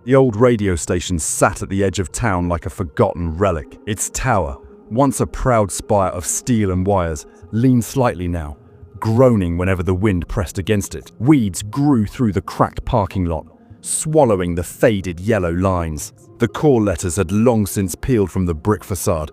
The old radio station sat at the edge of town like a forgotten relic. Its tower, once a proud spire of steel and wires, leaned slightly now, groaning whenever the wind pressed against it. Weeds grew through the cracked parking lot, swallowing the faded yellow lines. The call letters had long since peeled from the brick facade,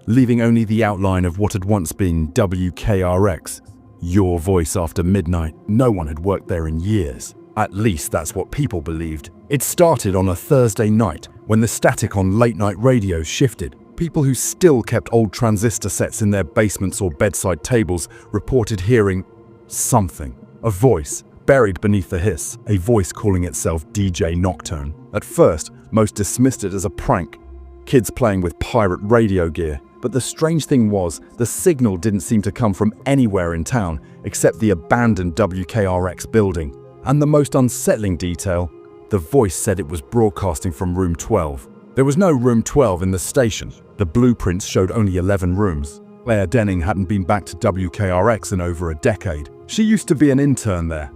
leaving only the outline of what had once been WKRX. Your voice after midnight. No one had worked there in years. At least that's what people believed. It started on a Thursday night when the static on late-night radio shifted. People who still kept old transistor sets in their basements or bedside tables reported hearing something. A voice buried beneath the hiss. A voice calling itself DJ Nocturne. At first, most dismissed it as a prank. Kids playing with pirate radio gear. But the strange thing was, the signal didn't seem to come from anywhere in town except the abandoned WKRX building. And the most unsettling detail, the voice said it was broadcasting from room 12. There was no room 12 in the station. The blueprints showed only 11 rooms. Claire Denning hadn't been back to WKRX in over a decade. She used to be an intern there,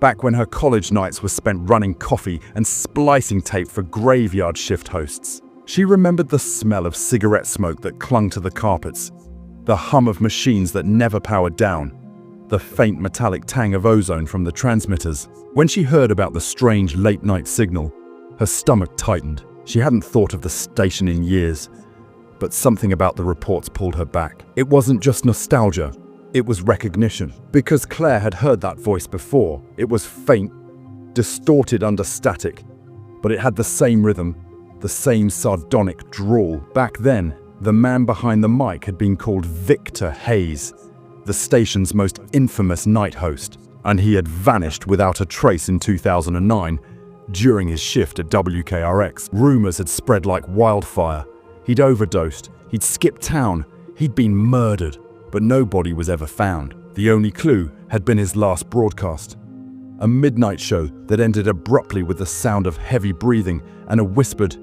back when her college nights were spent running coffee and splicing tape for graveyard shift hosts. She remembered the smell of cigarette smoke that clung to the carpets, the hum of machines that never powered down, the faint metallic tang of ozone from the transmitters. When she heard about the strange late-night signal, her stomach tightened. She hadn't thought of the station in years, but something about the reports pulled her back. It wasn't just nostalgia, it was recognition. Because Claire had heard that voice before, it was faint, distorted under static, but it had the same rhythm, the same sardonic drawl. Back then, the man behind the mic had been called Victor Hayes, the station's most infamous night host, and he had vanished without a trace in 2009 during his shift at WKRX. Rumors had spread like wildfire. He'd overdosed, he'd skipped town, he'd been murdered, but nobody was ever found. The only clue had been his last broadcast. A midnight show that ended abruptly with the sound of heavy breathing and a whispered,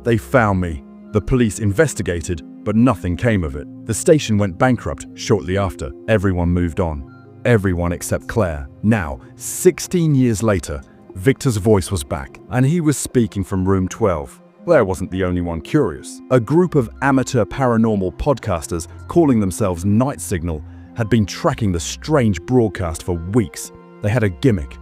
"They found me." The police investigated, but nothing came of it. The station went bankrupt shortly after. Everyone moved on. Everyone except Claire. Now, 16 years later, Victor's voice was back, and he was speaking from room 12. Claire wasn't the only one curious. A group of amateur paranormal podcasters calling themselves Night Signal had been tracking the strange broadcast for weeks. They had a gimmick: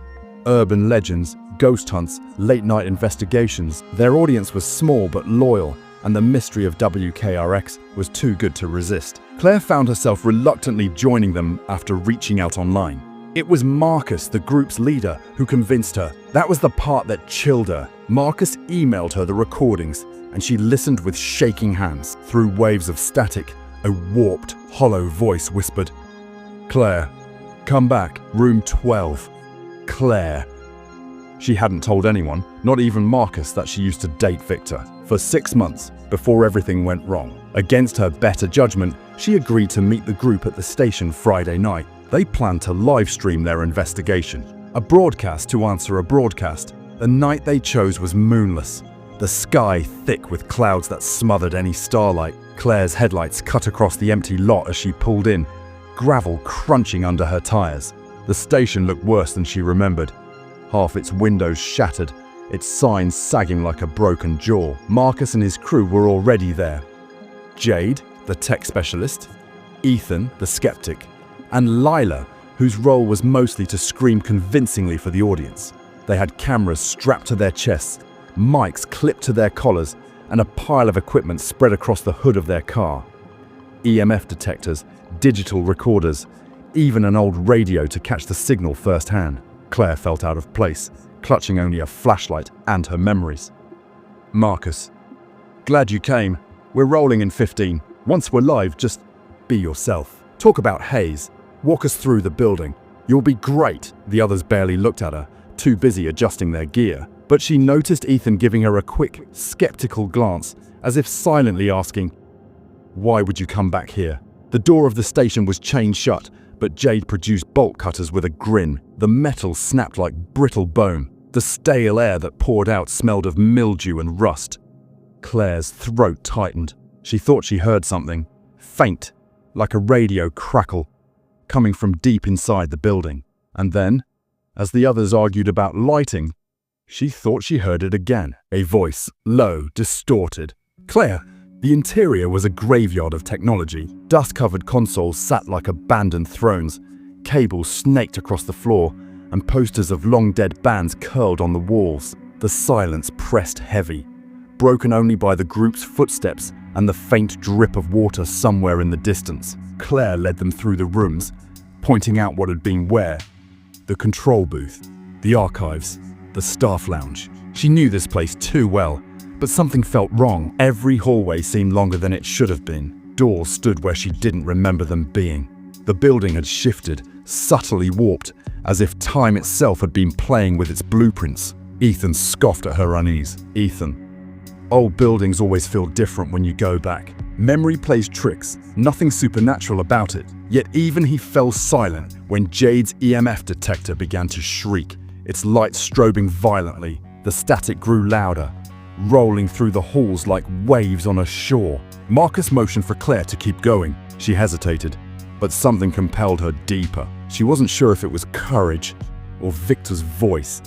urban legends, ghost hunts, late-night investigations. Their audience was small but loyal, and the mystery of WKRX was too good to resist. Claire found herself reluctantly joining them after reaching out online. It was Marcus, the group's leader, who convinced her. That was the part that chilled her. Marcus emailed her the recordings, and she listened with shaking hands. Through waves of static, a warped, hollow voice whispered, "Claire, come back, room 12. Claire." She hadn't told anyone, not even Marcus, that she used to date Victor. For 6 months, before everything went wrong. Against her better judgment, she agreed to meet the group at the station Friday night. They planned to live stream their investigation. A broadcast to answer a broadcast. The night they chose was moonless, the sky thick with clouds that smothered any starlight. Claire's headlights cut across the empty lot as she pulled in, gravel crunching under her tires. The station looked worse than she remembered. Half its windows shattered, its signs sagging like a broken jaw. Marcus and his crew were already there. Jade, the tech specialist, Ethan, the skeptic, and Lila, whose role was mostly to scream convincingly for the audience. They had cameras strapped to their chests, mics clipped to their collars, and a pile of equipment spread across the hood of their car. EMF detectors, digital recorders, even an old radio to catch the signal firsthand. Claire felt out of place, clutching only a flashlight and her memories. Marcus, "Glad you came. We're rolling in 15. Once we're live, just be yourself. Talk about Hayes. Walk us through the building. You'll be great." The others barely looked at her, too busy adjusting their gear. But she noticed Ethan giving her a quick, skeptical glance, as if silently asking, "Why would you come back here?" The door of the station was chained shut, but Jade produced bolt cutters with a grin. The metal snapped like brittle bone. The stale air that poured out smelled of mildew and rust. Claire's throat tightened. She thought she heard something, faint, like a radio crackle, coming from deep inside the building. And then, as the others argued about lighting, She thought she heard it again. A voice, low, distorted. "Claire." The interior was a graveyard of technology. Dust-covered consoles sat like abandoned thrones. Cables snaked across the floor, and posters of long-dead bands curled on the walls. The silence pressed heavy, broken only by the group's footsteps and the faint drip of water somewhere in the distance. Claire led them through the rooms, pointing out what had been where. The control booth, the archives, the staff lounge. She knew this place too well, but something felt wrong. Every hallway seemed longer than it should have been. Doors stood where she didn't remember them being. The building had shifted, subtly warped, as if time itself had been playing with its blueprints. Ethan scoffed at her unease. "Ethan, old buildings always feel different when you go back. Memory plays tricks, nothing supernatural about it." Yet even he fell silent when Jade's EMF detector began to shriek, its light strobing violently. The static grew louder, rolling through the halls like waves on a shore. Marcus motioned for Claire to keep going. She hesitated, but something compelled her deeper. She wasn't sure if it was courage or Victor's voice,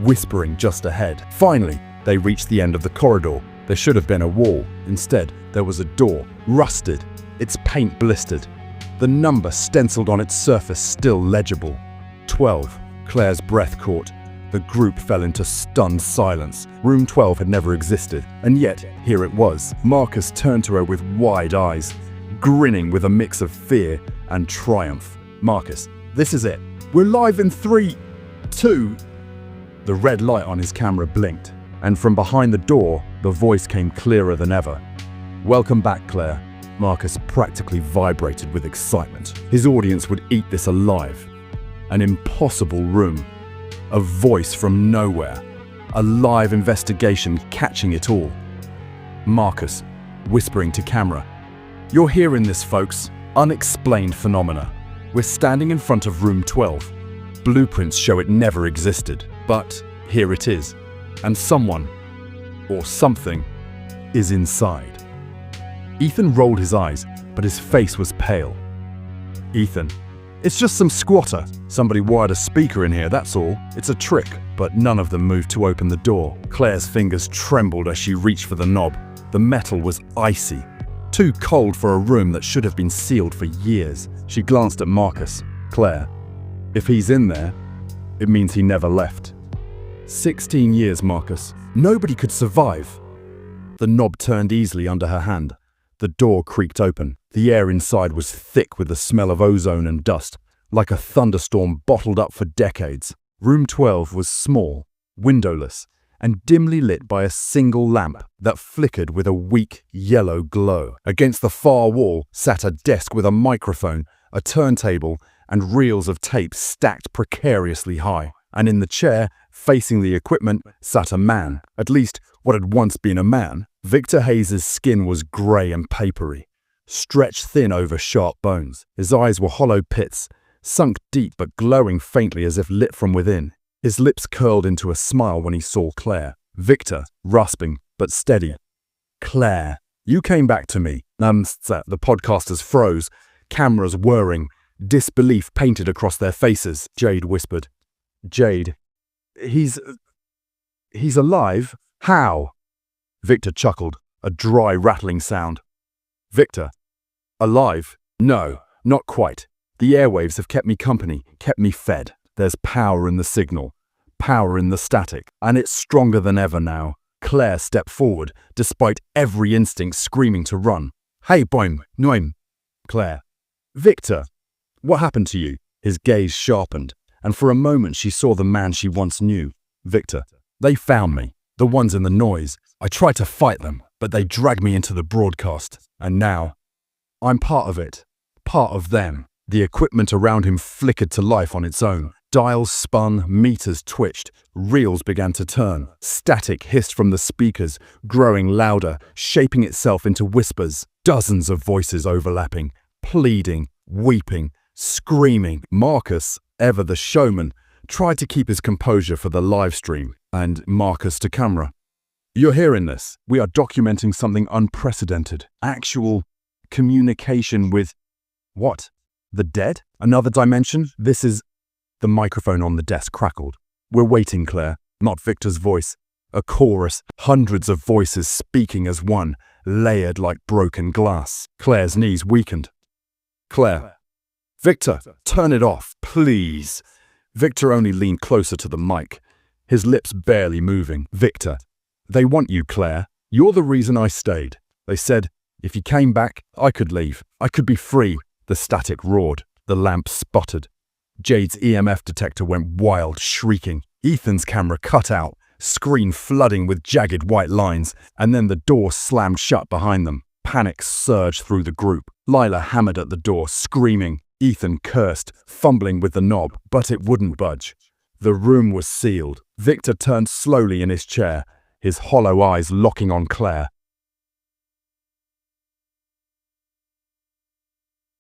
whispering just ahead. Finally, they reached the end of the corridor. There should have been a wall. Instead, there was a door, rusted, its paint blistered, the number stenciled on its surface still legible. 12. Claire's breath caught. The group fell into stunned silence. Room 12 had never existed, and yet here it was. Marcus turned to her with wide eyes, grinning with a mix of fear and triumph. "Marcus, this is it. We're live in 3, 2... The red light on his camera blinked, and from behind the door, the voice came clearer than ever. "Welcome back, Claire." Marcus practically vibrated with excitement. His audience would eat this alive. An impossible room. A voice from nowhere. A live investigation catching it all. Marcus, whispering to camera. "You're hearing this, folks. Unexplained phenomena. We're standing in front of room 12. Blueprints show it never existed, but here it is. And someone, or something, is inside." Ethan rolled his eyes, but his face was pale. "Ethan, it's just some squatter. Somebody wired a speaker in here, that's all. It's a trick." But none of them moved to open the door. Claire's fingers trembled as she reached for the knob. The metal was icy, too cold for a room that should have been sealed for years. She glanced at Marcus. "Claire, if he's in there, it means he never left." 16 years, Marcus. Nobody could survive. The knob turned easily under her hand. The door creaked open. The air inside was thick with the smell of ozone and dust, like a thunderstorm bottled up for decades. Room 12 was small, windowless, and dimly lit by a single lamp that flickered with a weak yellow glow. Against the far wall sat a desk with a microphone, a turntable, and reels of tape stacked precariously high. And in the chair, facing the equipment, sat a man, at least what had once been a man. Victor Hayes' skin was grey and papery, stretched thin over sharp bones. His eyes were hollow pits, sunk deep but glowing faintly as if lit from within. His lips curled into a smile when he saw Claire. Victor, rasping but steady. "Claire, you came back to me." The podcasters froze, cameras whirring, disbelief painted across their faces. Jade whispered. "Jade, he's alive? How?" Victor chuckled, a dry rattling sound. "Victor, alive? No, not quite. The airwaves have kept me company, kept me fed. There's power in the signal, power in the static, and it's stronger than ever now." Claire stepped forward, despite every instinct screaming to run. "Hey, boim, noim." Claire. "Victor, what happened to you?" His gaze sharpened, and for a moment she saw the man she once knew. "Victor, they found me, the ones in the noise. I tried to fight them, but they dragged me into the broadcast. And now, I'm part of it, part of them." The equipment around him flickered to life on its own. Dials spun, meters twitched, reels began to turn. Static hissed from the speakers, growing louder, shaping itself into whispers. Dozens of voices overlapping, pleading, weeping, screaming. Marcus, ever the showman, tried to keep his composure for the live stream. And Marcus to camera. "You're hearing this. We are documenting something unprecedented. Actual communication with..." "What? The dead? Another dimension? This is..." The microphone on the desk crackled. "We're waiting, Claire. Not Victor's voice. A chorus, hundreds of voices speaking as one, layered like broken glass. Claire's knees weakened. Claire. Victor, turn it off, please. Victor only leaned closer to the mic, his lips barely moving. Victor. They want you, Claire. You're the reason I stayed. They said, if you came back, I could leave. I could be free. The static roared. The lamp sputtered. Jade's EMF detector went wild, shrieking. Ethan's camera cut out, screen flooding with jagged white lines, and then the door slammed shut behind them. Panic surged through the group. Lila hammered at the door, screaming. Ethan cursed, fumbling with the knob, but it wouldn't budge. The room was sealed. Victor turned slowly in his chair, his hollow eyes locking on Claire.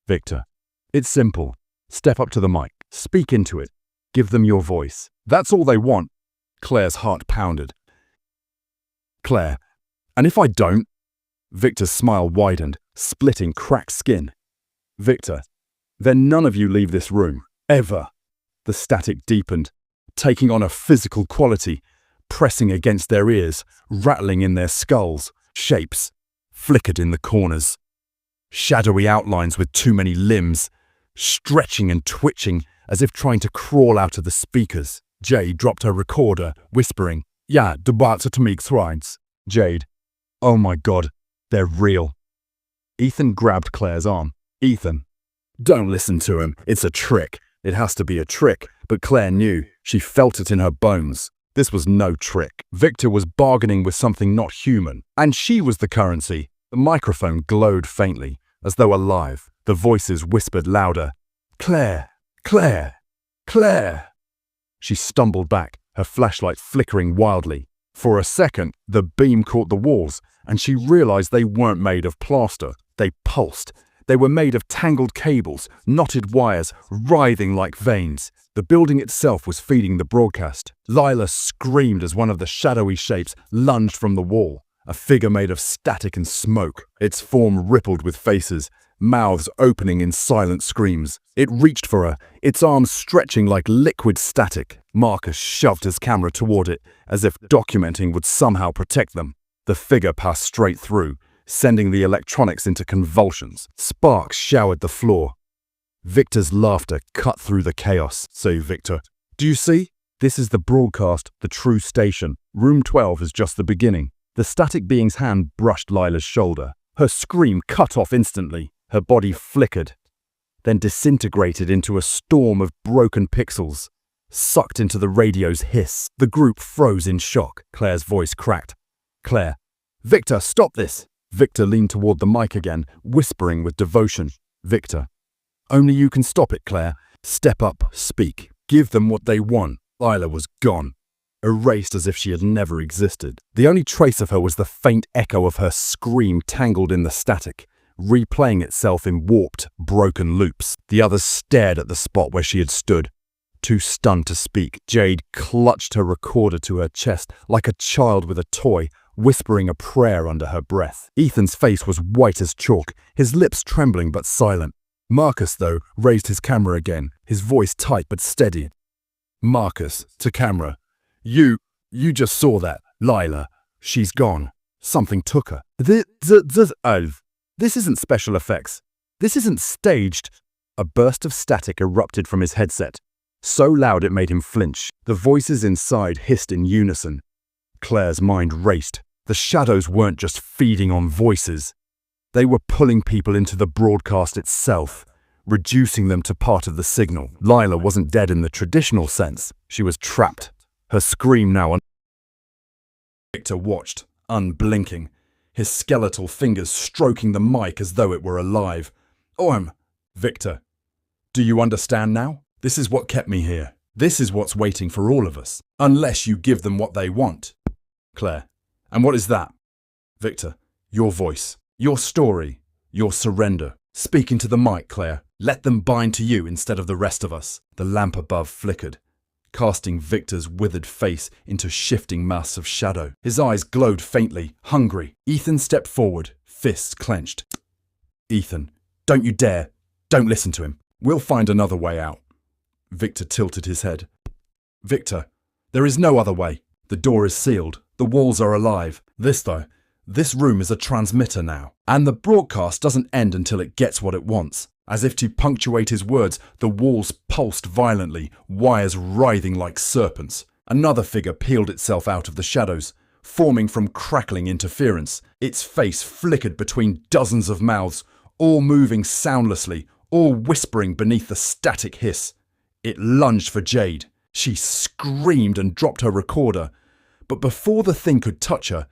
Victor. It's simple. Step up to the mic. Speak into it. Give them your voice. That's all they want. Claire's heart pounded. Claire. And if I don't? Victor's smile widened, splitting cracked skin. Victor. Then none of you leave this room. Ever. The static deepened, taking on a physical quality, pressing against their ears, rattling in their skulls. Shapes flickered in the corners. Shadowy outlines with too many limbs, stretching and twitching as if trying to crawl out of the speakers. Jade dropped her recorder, whispering, "Ja, de baatse to meek thrides." Jade. Oh my God, they're real. Ethan grabbed Claire's arm. Ethan. Don't listen to him. It's a trick. It has to be a trick. But Claire knew. She felt it in her bones. This was no trick. Victor was bargaining with something not human. And she was the currency. The microphone glowed faintly, as though alive. The voices whispered louder. Claire! Claire! Claire! She stumbled back, her flashlight flickering wildly. For a second, the beam caught the walls, and she realized they weren't made of plaster. They pulsed. They were made of tangled cables, knotted wires, writhing like veins. The building itself was feeding the broadcast. Lila screamed as one of the shadowy shapes lunged from the wall, a figure made of static and smoke. Its form rippled with faces, mouths opening in silent screams. It reached for her, its arms stretching like liquid static. Marcus shoved his camera toward it, as if documenting would somehow protect them. The figure passed straight through, sending the electronics into convulsions. Sparks showered the floor. Victor's laughter cut through the chaos. So, Victor, do you see? This is the broadcast, the true station. Room 12 is just the beginning. The static being's hand brushed Lila's shoulder. Her scream cut off instantly. Her body flickered, then disintegrated into a storm of broken pixels, sucked into the radio's hiss. The group froze in shock. Claire's voice cracked. Claire. Victor, stop this! Victor leaned toward the mic again, whispering with devotion. Victor. Only you can stop it, Claire. Step up, speak. Give them what they want. Lila was gone, erased as if she had never existed. The only trace of her was the faint echo of her scream tangled in the static, replaying itself in warped, broken loops. The others stared at the spot where she had stood, too stunned to speak. Jade clutched her recorder to her chest like a child with a toy, whispering a prayer under her breath. Ethan's face was white as chalk, his lips trembling but silent. Marcus, though, raised his camera again, his voice tight but steady. Marcus, to camera. You just saw that, Lila. She's gone. Something took her. This isn't special effects. This isn't staged. A burst of static erupted from his headset, so loud it made him flinch. The voices inside hissed in unison. Claire's mind raced. The shadows weren't just feeding on voices. They were pulling people into the broadcast itself, reducing them to part of the signal. Lila wasn't dead in the traditional sense. She was trapped. Her scream now. Victor watched, unblinking, his skeletal fingers stroking the mic as though it were alive. Victor, do you understand now? This is what kept me here. This is what's waiting for all of us, unless you give them what they want. Claire, and what is that? Victor, your voice, your story, your surrender. Speak into the mic, Claire. Let them bind to you instead of the rest of us. The lamp above flickered, casting Victor's withered face into shifting mass of shadow. His eyes glowed faintly, hungry. Ethan stepped forward, fists clenched. Ethan, don't you dare. Don't listen to him. We'll find another way out. Victor tilted his head. Victor, there is no other way. The door is sealed. The walls are alive. This room is a transmitter now. And the broadcast doesn't end until it gets what it wants. As if to punctuate his words, the walls pulsed violently, wires writhing like serpents. Another figure peeled itself out of the shadows, forming from crackling interference. Its face flickered between dozens of mouths, all moving soundlessly, all whispering beneath the static hiss. It lunged for Jade. She screamed and dropped her recorder. But before the thing could touch her,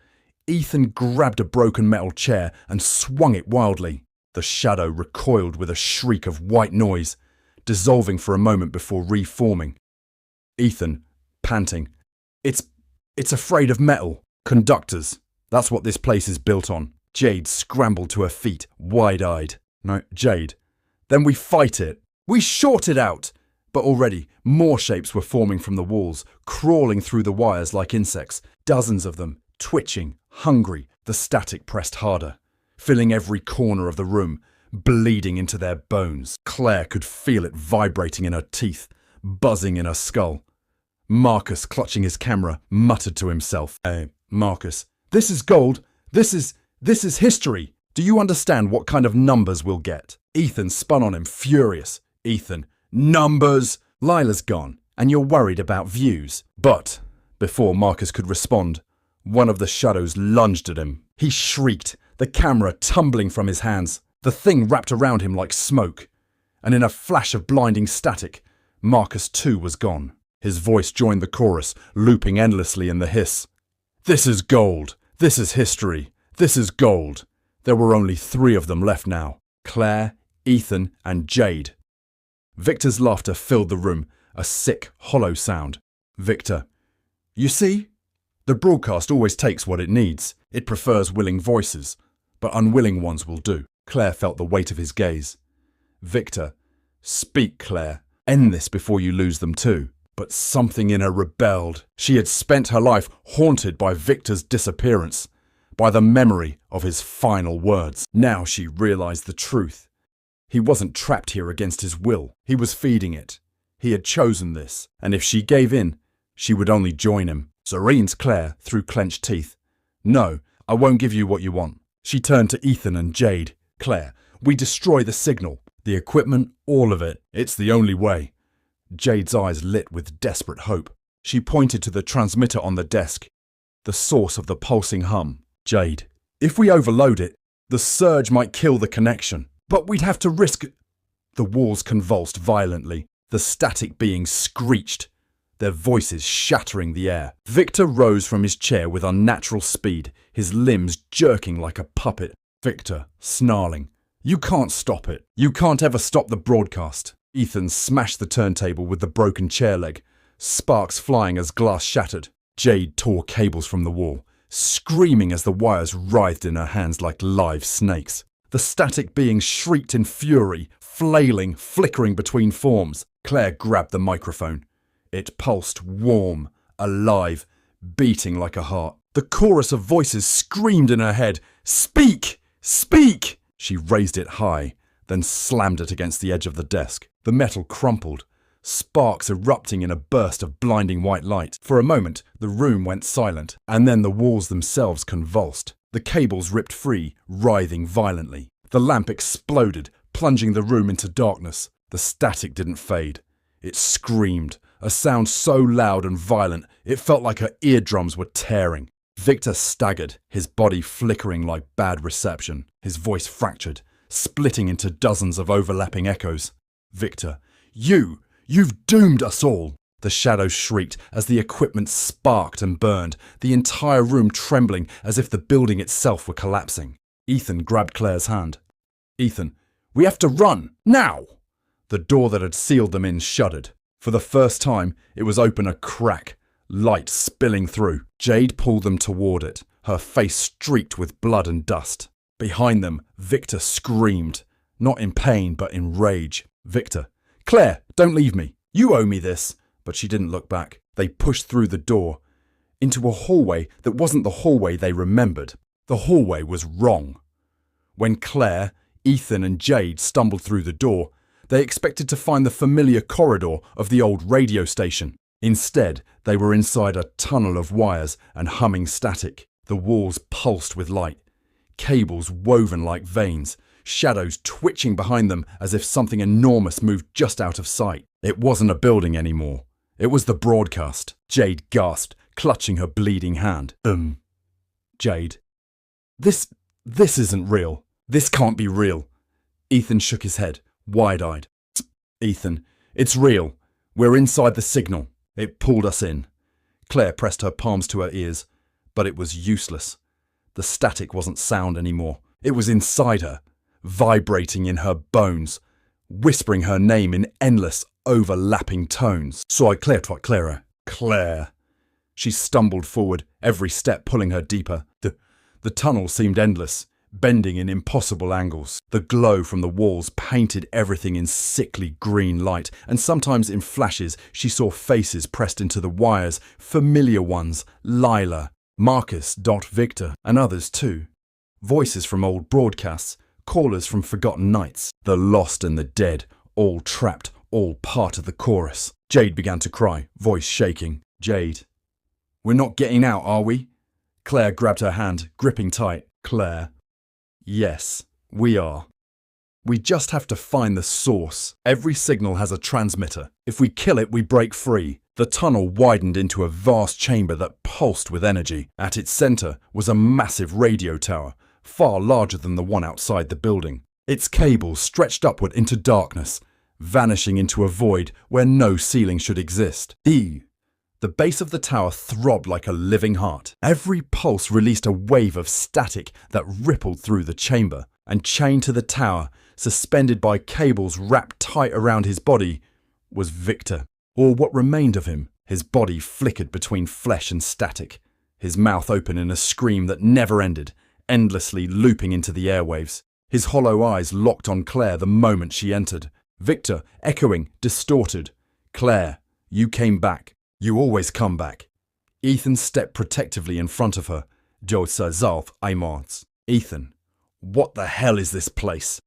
Ethan grabbed a broken metal chair and swung it wildly. The shadow recoiled with a shriek of white noise, dissolving for a moment before reforming. Ethan, panting. It's afraid of metal. Conductors. That's what this place is built on. Jade scrambled to her feet, wide-eyed. No, Jade. Then we fight it. We short it out. But already, more shapes were forming from the walls, crawling through the wires like insects. Dozens of them, twitching, hungry. The static pressed harder, filling every corner of the room, bleeding into their bones. Claire could feel it vibrating in her teeth, buzzing in her skull. Marcus, clutching his camera, muttered to himself. Marcus, this is gold. This is history. Do you understand what kind of numbers we'll get? Ethan spun on him, furious. Ethan, numbers! Lila's gone, and you're worried about views. But, before Marcus could respond, one of the shadows lunged at him. He shrieked, the camera tumbling from his hands. The thing wrapped around him like smoke, and in a flash of blinding static, Marcus too was gone. His voice joined the chorus, looping endlessly in the hiss. This is gold. This is history. This is gold. There were only 3 of them left now. Claire, Ethan, and Jade. Victor's laughter filled the room, a sick, hollow sound. Victor. You see? The broadcast always takes what it needs. It prefers willing voices, but unwilling ones will do. Claire felt the weight of his gaze. Victor. Speak, Claire. End this before you lose them too. But something in her rebelled. She had spent her life haunted by Victor's disappearance, by the memory of his final words. Now she realized the truth. He wasn't trapped here against his will. He was feeding it. He had chosen this, and if she gave in, she would only join him. Serene's Claire through clenched teeth. No, I won't give you what you want. She turned to Ethan and Jade. Claire, we destroy the signal. The equipment, all of it. It's the only way. Jade's eyes lit with desperate hope. She pointed to the transmitter on the desk, the source of the pulsing hum. Jade, if we overload it, the surge might kill the connection. But we'd have to risk... The walls convulsed violently. The static beings screeched, their voices shattering the air. Victor rose from his chair with unnatural speed, his limbs jerking like a puppet. Victor, snarling. You can't stop it. You can't ever stop the broadcast. Ethan smashed the turntable with the broken chair leg, sparks flying as glass shattered. Jade tore cables from the wall, screaming as the wires writhed in her hands like live snakes. The static beings shrieked in fury, flailing, flickering between forms. Claire grabbed the microphone. It pulsed warm, alive, beating like a heart. The chorus of voices screamed in her head. Speak! Speak! She raised it high, then slammed it against the edge of the desk. The metal crumpled, sparks erupting in a burst of blinding white light. For a moment, the room went silent, and then the walls themselves convulsed. The cables ripped free, writhing violently. The lamp exploded, plunging the room into darkness. The static didn't fade. It screamed, a sound so loud and violent it felt like her eardrums were tearing. Victor staggered, his body flickering like bad reception, his voice fractured, splitting into dozens of overlapping echoes. Victor, you've doomed us all. The shadow shrieked as the equipment sparked and burned, the entire room trembling as if the building itself were collapsing. Ethan grabbed Claire's hand. Ethan, we have to run, now! The door that had sealed them in shuddered. For the first time, it was open a crack, light spilling through. Jade pulled them toward it, her face streaked with blood and dust. Behind them, Victor screamed, not in pain but in rage. Victor, Claire, don't leave me. You owe me this. But she didn't look back. They pushed through the door, into a hallway that wasn't the hallway they remembered. The hallway was wrong. When Claire, Ethan and Jade stumbled through the door, they expected to find the familiar corridor of the old radio station. Instead, they were inside a tunnel of wires and humming static. The walls pulsed with light, cables woven like veins, shadows twitching behind them as if something enormous moved just out of sight. It wasn't a building anymore. It was the broadcast. Jade gasped, clutching her bleeding hand. Jade. This isn't real. This can't be real. Ethan shook his head, wide-eyed. Ethan, it's real. We're inside the signal. It pulled us in. Claire pressed her palms to her ears, but it was useless. The static wasn't sound anymore. It was inside her, vibrating in her bones, whispering her name in endless, overlapping tones. Soy Claire toi Clara. Claire. She stumbled forward, every step pulling her deeper. The tunnel seemed endless, bending in impossible angles. The glow from the walls painted everything in sickly green light, and sometimes in flashes she saw faces pressed into the wires, familiar ones, Lila, Marcus, Victor, and others too. Voices from old broadcasts, callers from forgotten nights, the lost and the dead, all trapped, all part of the chorus. Jade began to cry, voice shaking. Jade. We're not getting out, are we? Claire grabbed her hand, gripping tight. Claire. Yes, we are. We just have to find the source. Every signal has a transmitter. If we kill it, we break free. The tunnel widened into a vast chamber that pulsed with energy. At its center was a massive radio tower, far larger than the one outside the building. Its cables stretched upward into darkness, vanishing into a void where no ceiling should exist. The base of the tower throbbed like a living heart. Every pulse released a wave of static that rippled through the chamber, and chained to the tower, suspended by cables wrapped tight around his body, was Victor, or what remained of him. His body flickered between flesh and static, his mouth open in a scream that never ended, endlessly looping into the airwaves. His hollow eyes locked on Claire the moment she entered. Victor, echoing, distorted. Claire, you came back. You always come back. Ethan stepped protectively in front of her. Joe Zalf Aimons. Ethan, what the hell is this place?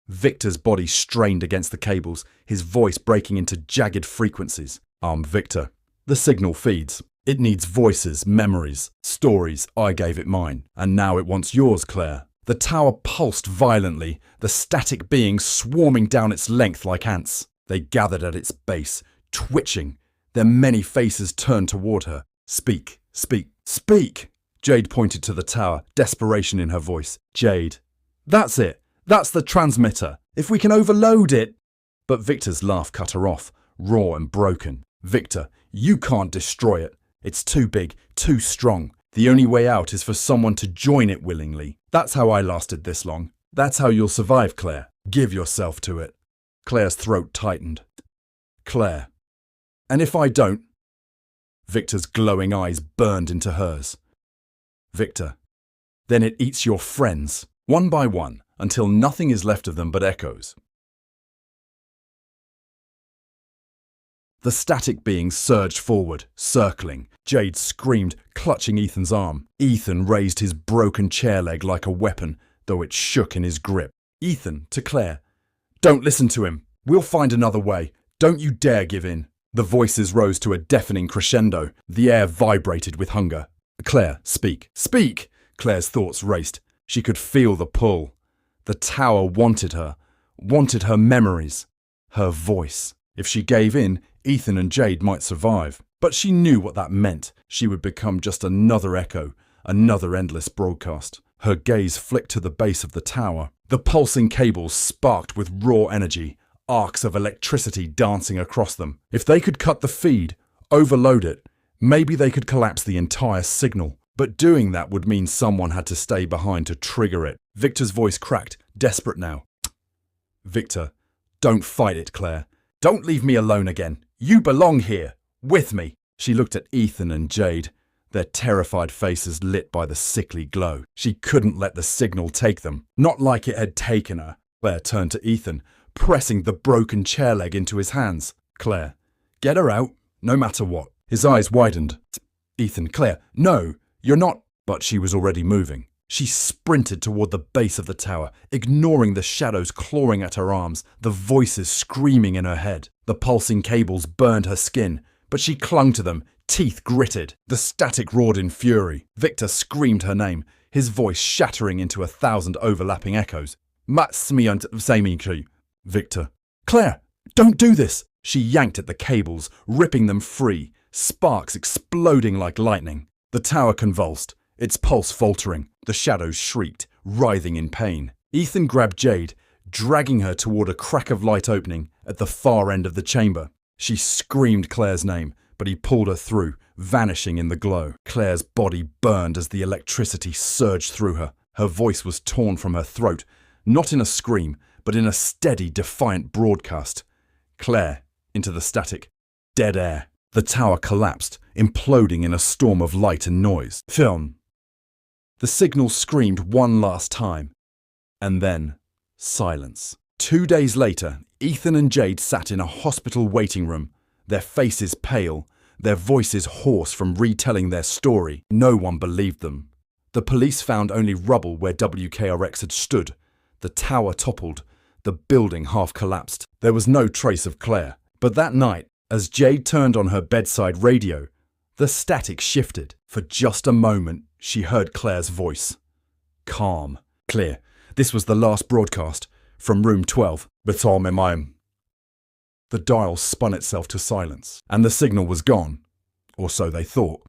Victor's body strained against the cables, his voice breaking into jagged frequencies. Victor. The signal feeds. It needs voices, memories, stories. I gave it mine. And now it wants yours, Claire. The tower pulsed violently, the static beings swarming down its length like ants. They gathered at its base, twitching. Their many faces turned toward her. Speak, speak, speak! Jade pointed to the tower, desperation in her voice. Jade. That's it. That's the transmitter. If we can overload it. But Victor's laugh cut her off, raw and broken. Victor, you can't destroy it. It's too big, too strong. The only way out is for someone to join it willingly. That's how I lasted this long. That's how you'll survive, Claire. Give yourself to it. Claire's throat tightened. Claire. And if I don't? Victor's glowing eyes burned into hers. Victor. Then it eats your friends, one by one, until nothing is left of them but echoes. The static beings surged forward, circling. Jade screamed, clutching Ethan's arm. Ethan raised his broken chair leg like a weapon, though it shook in his grip. Ethan, to Claire. Don't listen to him. We'll find another way. Don't you dare give in. The voices rose to a deafening crescendo. The air vibrated with hunger. Claire, speak. Speak! Claire's thoughts raced. She could feel the pull. The tower wanted her memories, her voice. If she gave in, Ethan and Jade might survive. But she knew what that meant. She would become just another echo, another endless broadcast. Her gaze flicked to the base of the tower. The pulsing cables sparked with raw energy, arcs of electricity dancing across them. If they could cut the feed, overload it, maybe they could collapse the entire signal. But doing that would mean someone had to stay behind to trigger it. Victor's voice cracked, desperate now. Victor, don't fight it, Claire. Don't leave me alone again. You belong here, with me. She looked at Ethan and Jade, their terrified faces lit by the sickly glow. She couldn't let the signal take them, not like it had taken her. Claire turned to Ethan, pressing the broken chair leg into his hands. Claire, get her out, no matter what. His eyes widened. Ethan, Claire, no, you're not. But she was already moving. She sprinted toward the base of the tower, ignoring the shadows clawing at her arms, the voices screaming in her head. The pulsing cables burned her skin, but she clung to them, teeth gritted. The static roared in fury. Victor screamed her name, his voice shattering into 1,000 overlapping echoes. Victor. Claire, don't do this! She yanked at the cables, ripping them free, sparks exploding like lightning. The tower convulsed, its pulse faltering. The shadows shrieked, writhing in pain. Ethan grabbed Jade, dragging her toward a crack of light opening at the far end of the chamber. She screamed Claire's name, but he pulled her through, vanishing in the glow. Claire's body burned as the electricity surged through her. Her voice was torn from her throat, not in a scream, but in a steady, defiant broadcast. Claire, into the static. Dead air. The tower collapsed, imploding in a storm of light and noise. Film. The signal screamed one last time. And then, silence. 2 days later, Ethan and Jade sat in a hospital waiting room, their faces pale, their voices hoarse from retelling their story. No one believed them. The police found only rubble where WKRX had stood. The tower toppled. The building half collapsed. There was no trace of Claire. But that night, as Jade turned on her bedside radio, the static shifted. For just a moment, she heard Claire's voice. Calm. Clear. This was the last broadcast. From room 12. The dial spun itself to silence, and the signal was gone. Or so they thought.